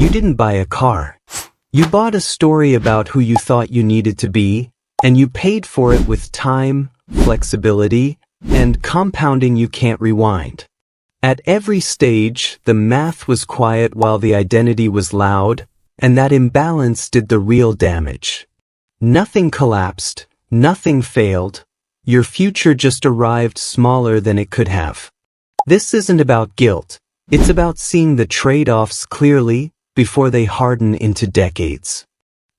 You didn't buy a car. You bought a story about who you thought you needed to be, and you paid for it with time, flexibility, and compounding you can't rewind. At every stage, the math was quiet while the identity was loud, and that imbalance did the real damage. Nothing collapsed, nothing failed. Your future just arrived smaller than it could have. This isn't about guilt. It's about seeing the trade-offs clearly before they harden into decades.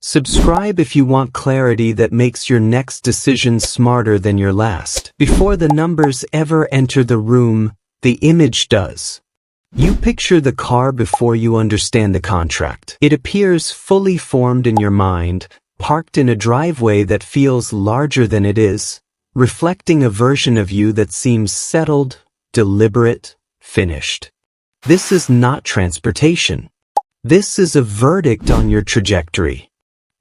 Subscribe if you want clarity that makes your next decision smarter than your last. Before the numbers ever enter the room, the image does. You picture the car before you understand the contract. It appears fully formed in your mind, parked in a driveway that feels larger than it is, reflecting a version of you that seems settled, deliberate, finished. This is not transportation. This is a verdict on your trajectory.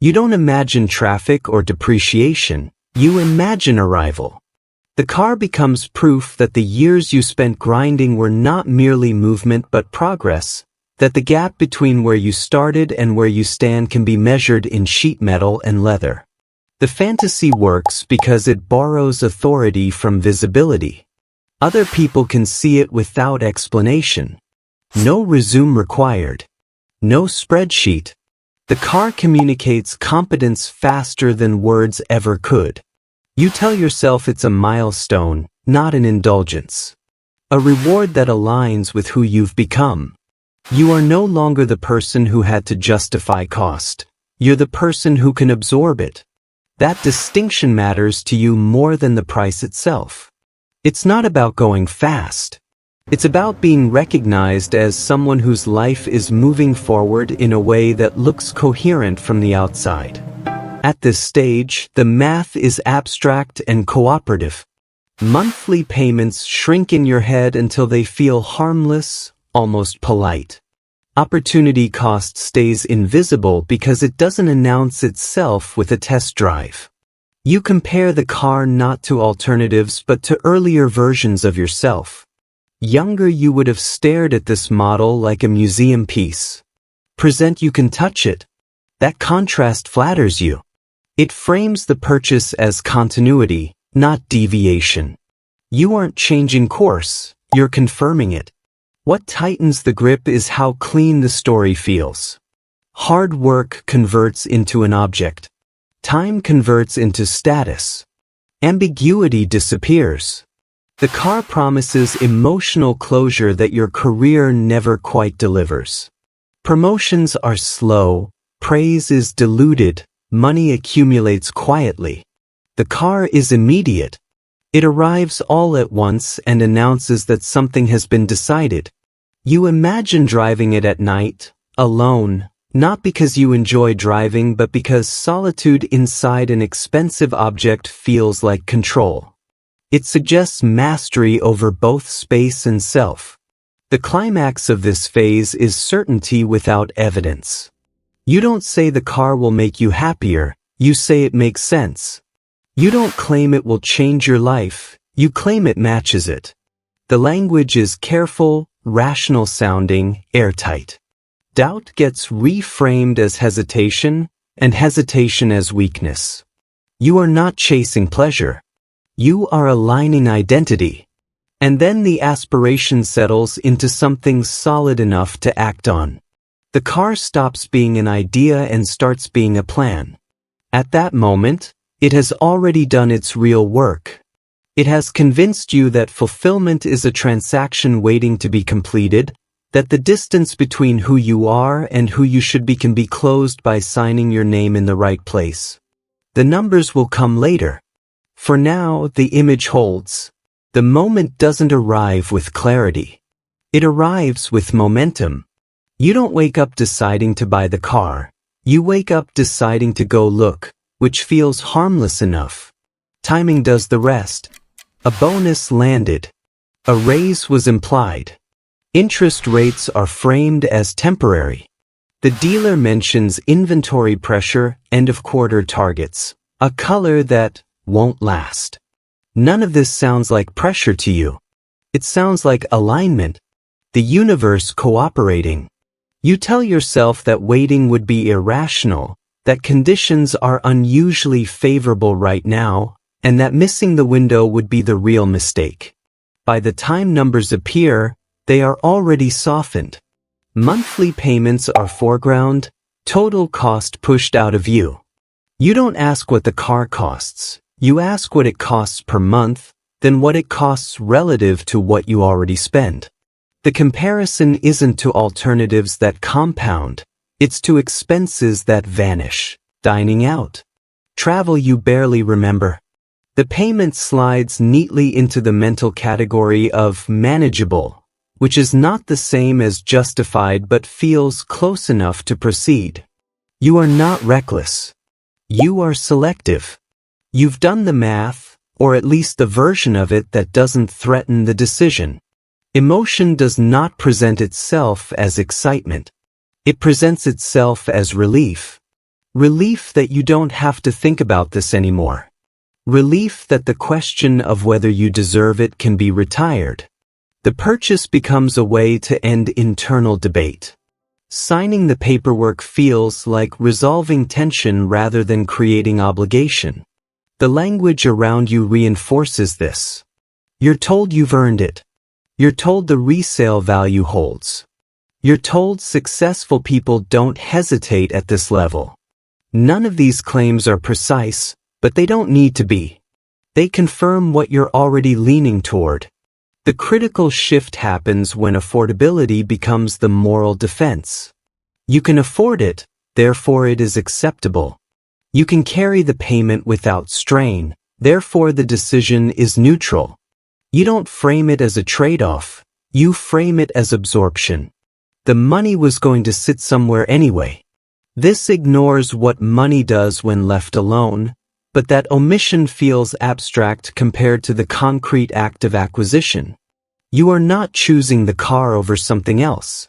You don't imagine traffic or depreciation, you imagine arrival. The car becomes proof that the years you spent grinding were not merely movement but progress, that the gap between where you started and where you stand can be measured in sheet metal and leather. The fantasy works because it borrows authority from visibility. Other people can see it without explanation. No resume required. No spreadsheet. The car communicates competence faster than words ever could. You tell yourself it's a milestone, not an indulgence. A reward that aligns with who you've become. You are no longer the person who had to justify cost. You're the person who can absorb it. That distinction matters to you more than the price itself. It's not about going fast. It's about being recognized as someone whose life is moving forward in a way that looks coherent from the outside. At this stage, the math is abstract and cooperative. Monthly payments shrink in your head until they feel harmless, almost polite. Opportunity cost stays invisible because it doesn't announce itself with a test drive. You compare the car not to alternatives but to earlier versions of yourself. Younger you would have stared at this model like a museum piece. Present you can touch it. That contrast flatters you. It frames the purchase as continuity, not deviation. You aren't changing course, you're confirming it. What tightens the grip is how clean the story feels. Hard work converts into an object. Time converts into status. Ambiguity disappears. The car promises emotional closure that your career never quite delivers. Promotions are slow, praise is diluted, money accumulates quietly. The car is immediate. It arrives all at once and announces that something has been decided. You imagine driving it at night, alone, not because you enjoy driving but because solitude inside an expensive object feels like control. It suggests mastery over both space and self. The climax of this phase is certainty without evidence. You don't say the car will make you happier, you say it makes sense. You don't claim it will change your life, you claim it matches it. The language is careful, rational sounding, airtight. Doubt gets reframed as hesitation, and hesitation as weakness. You are not chasing pleasure. You are aligning identity. And then the aspiration settles into something solid enough to act on. The car stops being an idea and starts being a plan. At that moment, it has already done its real work. It has convinced you that fulfillment is a transaction waiting to be completed, that the distance between who you are and who you should be can be closed by signing your name in the right place. The numbers will come later. For now, the image holds. The moment doesn't arrive with clarity. It arrives with momentum. You don't wake up deciding to buy the car. You wake up deciding to go look, which feels harmless enough. Timing does the rest. A bonus landed. A raise was implied. Interest rates are framed as temporary. The dealer mentions inventory pressure, end-of-quarter targets, a color that won't last. None of this sounds like pressure to you. It sounds like alignment. The universe cooperating. You tell yourself that waiting would be irrational, that conditions are unusually favorable right now, and that missing the window would be the real mistake. By the time numbers appear, they are already softened. Monthly payments are foreground, total cost pushed out of view. You don't ask what the car costs, you ask what it costs per month, then what it costs relative to what you already spend. The comparison isn't to alternatives that compound, it's to expenses that vanish. Dining out. Travel you barely remember. The payment slides neatly into the mental category of manageable, which is not the same as justified but feels close enough to proceed. You are not reckless. You are selective. You've done the math, or at least the version of it that doesn't threaten the decision. Emotion does not present itself as excitement. It presents itself as relief. Relief that you don't have to think about this anymore. Relief that the question of whether you deserve it can be retired. The purchase becomes a way to end internal debate. Signing the paperwork feels like resolving tension rather than creating obligation. The language around you reinforces this. You're told you've earned it. You're told the resale value holds. You're told successful people don't hesitate at this level. None of these claims are precise, but they don't need to be. They confirm what you're already leaning toward. The critical shift happens when affordability becomes the moral defense. You can afford it, therefore it is acceptable. You can carry the payment without strain, therefore the decision is neutral. You don't frame it as a trade-off, you frame it as absorption. The money was going to sit somewhere anyway. This ignores what money does when left alone, but that omission feels abstract compared to the concrete act of acquisition. You are not choosing the car over something else.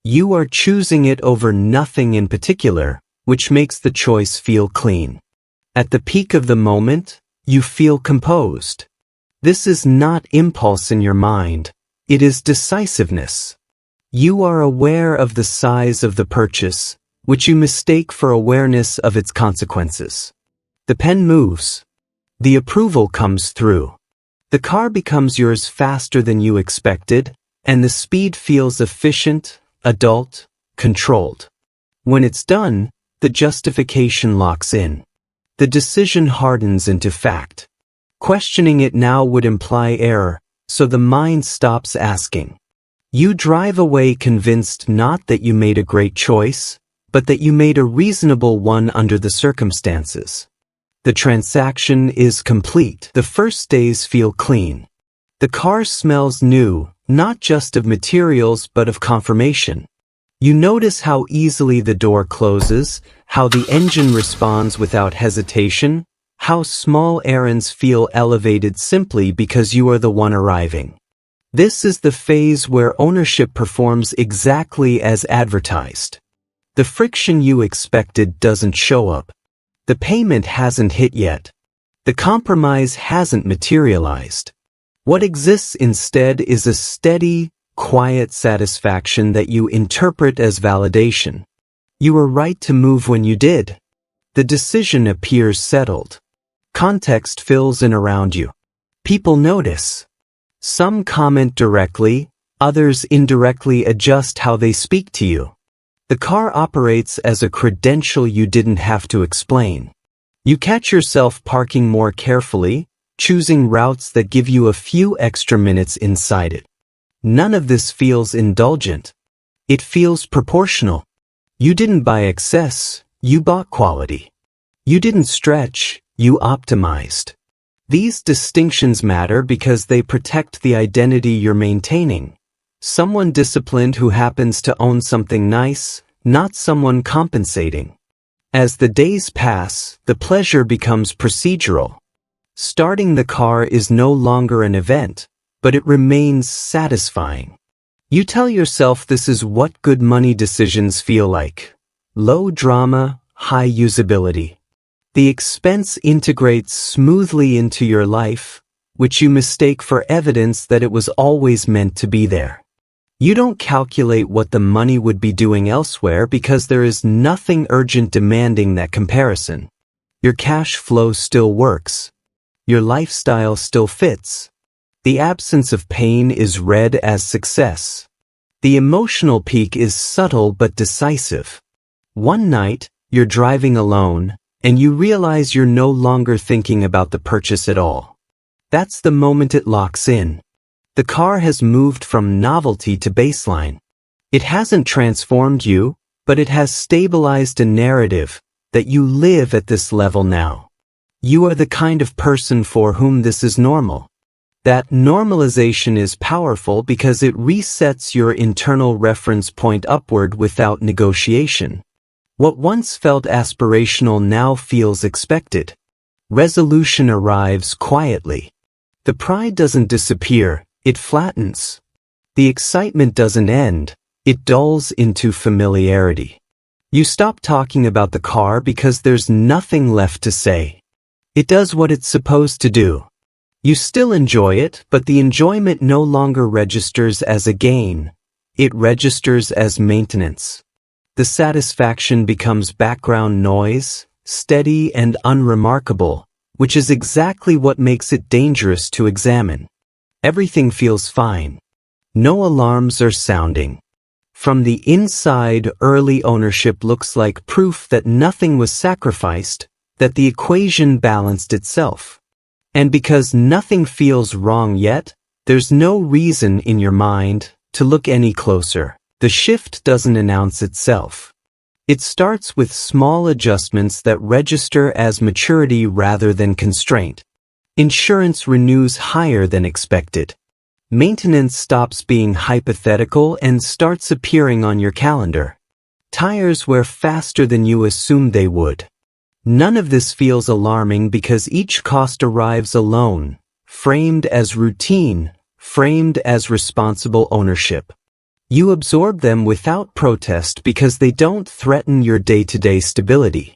You are choosing it over nothing in particular, which makes the choice feel clean. At the peak of the moment, you feel composed. This is not impulse in your mind, it is decisiveness. You are aware of the size of the purchase, which you mistake for awareness of its consequences. The pen moves. The approval comes through. The car becomes yours faster than you expected, and the speed feels efficient, adult, controlled. When it's done, the justification locks in. The decision hardens into fact. Questioning it now would imply error, so the mind stops asking. You drive away convinced not that you made a great choice, but that you made a reasonable one under the circumstances. The transaction is complete. The first days feel clean. The car smells new, not just of materials but of confirmation. You notice how easily the door closes, how the engine responds without hesitation, how small errands feel elevated simply because you are the one arriving. This is the phase where ownership performs exactly as advertised. The friction you expected doesn't show up. The payment hasn't hit yet. The compromise hasn't materialized. What exists instead is a steady, quiet satisfaction that you interpret as validation. You were right to move when you did. The decision appears settled. Context fills in around you. People notice. Some comment directly, others indirectly adjust how they speak to you. The car operates as a credential you didn't have to explain. You catch yourself parking more carefully, choosing routes that give you a few extra minutes inside it. None of this feels indulgent. It feels proportional. You didn't buy excess, you bought quality. You didn't stretch, you optimized. These distinctions matter because they protect the identity you're maintaining. Someone disciplined who happens to own something nice, not someone compensating. As the days pass, the pleasure becomes procedural. Starting the car is no longer an event, but it remains satisfying. You tell yourself this is what good money decisions feel like. Low drama, high usability. The expense integrates smoothly into your life, which you mistake for evidence that it was always meant to be there. You don't calculate what the money would be doing elsewhere because there is nothing urgent demanding that comparison. Your cash flow still works. Your lifestyle still fits. The absence of pain is read as success. The emotional peak is subtle but decisive. One night, you're driving alone, and you realize you're no longer thinking about the purchase at all. That's the moment it locks in. The car has moved from novelty to baseline. It hasn't transformed you, but it has stabilized a narrative that you live at this level now. You are the kind of person for whom this is normal. That normalization is powerful because it resets your internal reference point upward without negotiation. What once felt aspirational now feels expected. Resolution arrives quietly. The pride doesn't disappear, it flattens. The excitement doesn't end, it dulls into familiarity. You stop talking about the car because there's nothing left to say. It does what it's supposed to do. You still enjoy it, but the enjoyment no longer registers as a gain. It registers as maintenance. The satisfaction becomes background noise, steady and unremarkable, which is exactly what makes it dangerous to examine. Everything feels fine. No alarms are sounding. From the inside, early ownership looks like proof that nothing was sacrificed, that the equation balanced itself. And because nothing feels wrong yet, there's no reason in your mind to look any closer. The shift doesn't announce itself. It starts with small adjustments that register as maturity rather than constraint. Insurance renews higher than expected. Maintenance stops being hypothetical and starts appearing on your calendar. Tires wear faster than you assumed they would. None of this feels alarming because each cost arrives alone, framed as routine, framed as responsible ownership. You absorb them without protest because they don't threaten your day-to-day stability.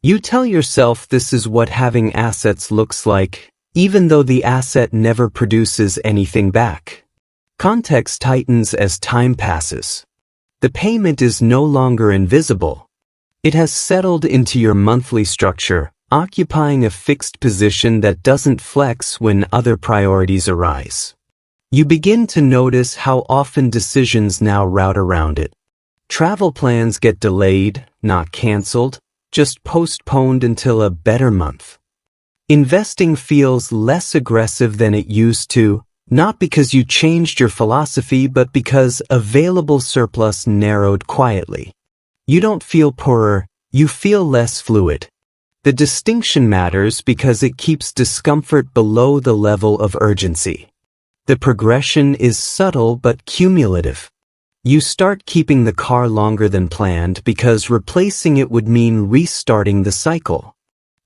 You tell yourself this is what having assets looks like, even though the asset never produces anything back. Context tightens as time passes. The payment is no longer invisible. It has settled into your monthly structure, occupying a fixed position that doesn't flex when other priorities arise. You begin to notice how often decisions now route around it. Travel plans get delayed, not canceled, just postponed until a better month. Investing feels less aggressive than it used to, not because you changed your philosophy, but because available surplus narrowed quietly. You don't feel poorer, you feel less fluid. The distinction matters because it keeps discomfort below the level of urgency. The progression is subtle but cumulative. You start keeping the car longer than planned because replacing it would mean restarting the cycle.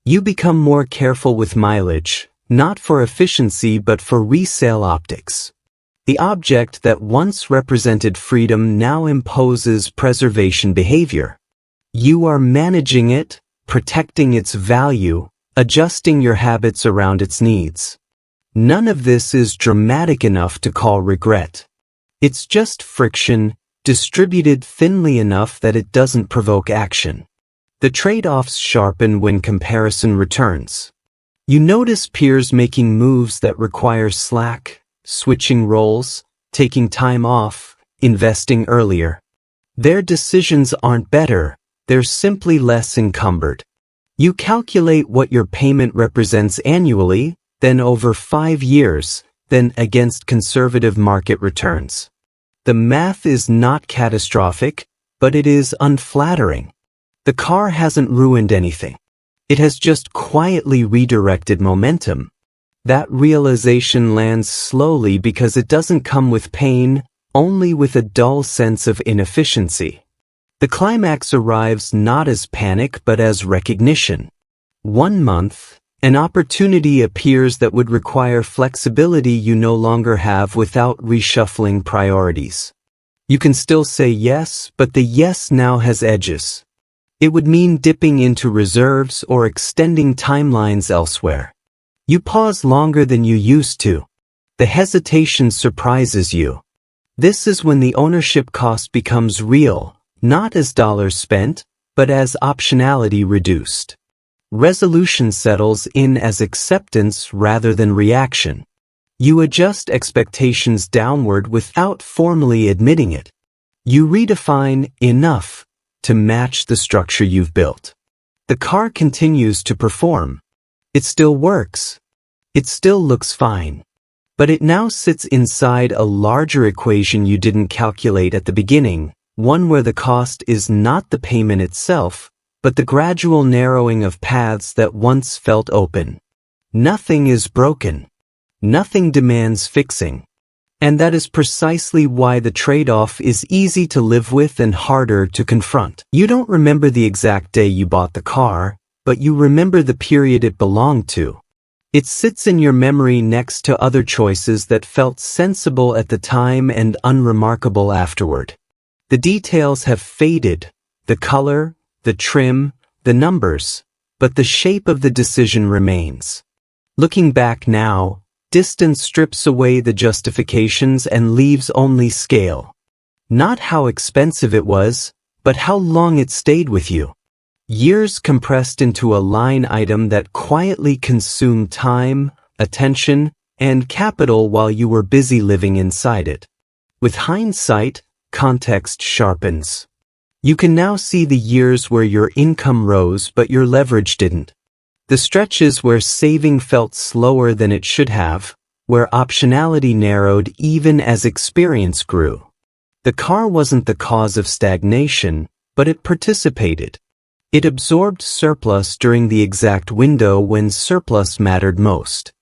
You become more careful with mileage, not for efficiency but for resale optics. The object that once represented freedom now imposes preservation behavior. You are managing it, protecting its value, adjusting your habits around its needs. None of this is dramatic enough to call regret. It's just friction, distributed thinly enough that it doesn't provoke action. The trade-offs sharpen when comparison returns. You notice peers making moves that require slack, switching roles, taking time off, investing earlier. Their decisions aren't better, they're simply less encumbered. You calculate what your payment represents annually, then over 5 years, then against conservative market returns. The math is not catastrophic, but it is unflattering. The car hasn't ruined anything. It has just quietly redirected momentum. That realization lands slowly because it doesn't come with pain, only with a dull sense of inefficiency. The climax arrives not as panic but as recognition. 1 month, an opportunity appears that would require flexibility you no longer have without reshuffling priorities. You can still say yes, but the yes now has edges. It would mean dipping into reserves or extending timelines elsewhere. You pause longer than you used to. The hesitation surprises you. This is when the ownership cost becomes real, not as dollars spent, but as optionality reduced. Resolution settles in as acceptance rather than reaction. You adjust expectations downward without formally admitting it. You redefine enough to match the structure you've built. The car continues to perform. It still works. It still looks fine. But it now sits inside a larger equation you didn't calculate at the beginning, one where the cost is not the payment itself, but the gradual narrowing of paths that once felt open. Nothing is broken. Nothing demands fixing. And that is precisely why the trade-off is easy to live with and harder to confront. You don't remember the exact day you bought the car, but you remember the period it belonged to. It sits in your memory next to other choices that felt sensible at the time and unremarkable afterward. The details have faded, the color, the trim, the numbers, but the shape of the decision remains. Looking back now, distance strips away the justifications and leaves only scale. Not how expensive it was, but how long it stayed with you. Years compressed into a line item that quietly consumed time, attention, and capital while you were busy living inside it. With hindsight, context sharpens. You can now see the years where your income rose but your leverage didn't. The stretches where saving felt slower than it should have, where optionality narrowed even as experience grew. The car wasn't the cause of stagnation, but it participated. It absorbed surplus during the exact window when surplus mattered most.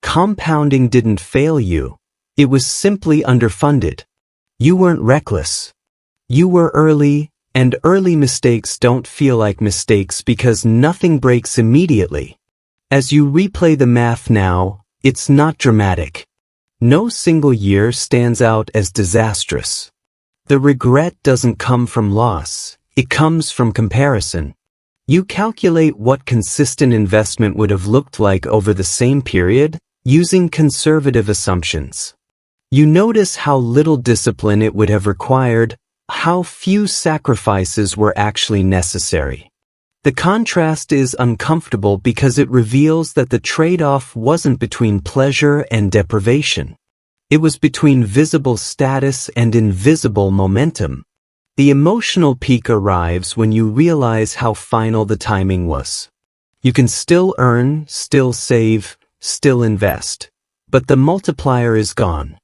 Compounding didn't fail you. It was simply underfunded. You weren't reckless. You were early, and early mistakes don't feel like mistakes because nothing breaks immediately. As you replay the math now, it's not dramatic. No single year stands out as disastrous. The regret doesn't come from loss. It comes from comparison. You calculate what consistent investment would have looked like over the same period, using conservative assumptions. You notice how little discipline it would have required, how few sacrifices were actually necessary. The contrast is uncomfortable because it reveals that the trade-off wasn't between pleasure and deprivation. It was between visible status and invisible momentum. The emotional peak arrives when you realize how final the timing was. You can still earn, still save, still invest, but the multiplier is gone.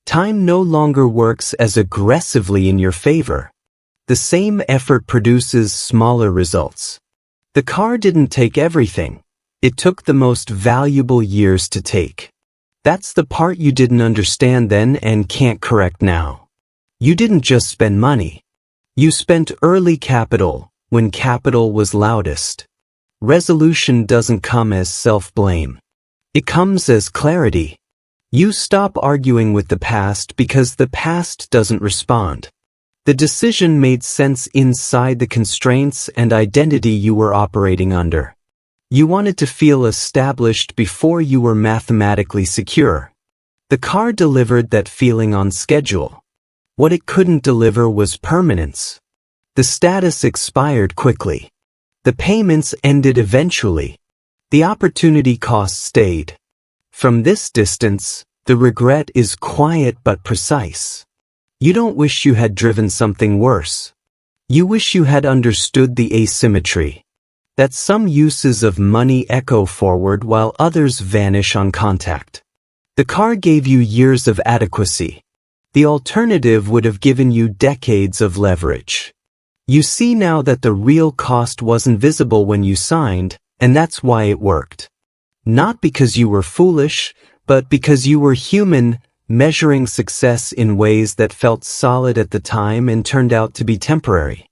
Time no longer works as aggressively in your favor. The same effort produces smaller results. The car didn't take everything. It took the most valuable years to take. That's the part you didn't understand then and can't correct now. You didn't just spend money. You spent early capital, when capital was loudest. Resolution doesn't come as self-blame. It comes as clarity. You stop arguing with the past because the past doesn't respond. The decision made sense inside the constraints and identity you were operating under. You wanted to feel established before you were mathematically secure. The car delivered that feeling on schedule. What it couldn't deliver was permanence. The status expired quickly. The payments ended eventually. The opportunity cost stayed. From this distance, the regret is quiet but precise. You don't wish you had driven something worse. You wish you had understood the asymmetry. That some uses of money echo forward while others vanish on contact. The car gave you years of adequacy. The alternative would have given you decades of leverage. You see now that the real cost wasn't visible when you signed, and that's why it worked. Not because you were foolish, but because you were human, measuring success in ways that felt solid at the time and turned out to be temporary.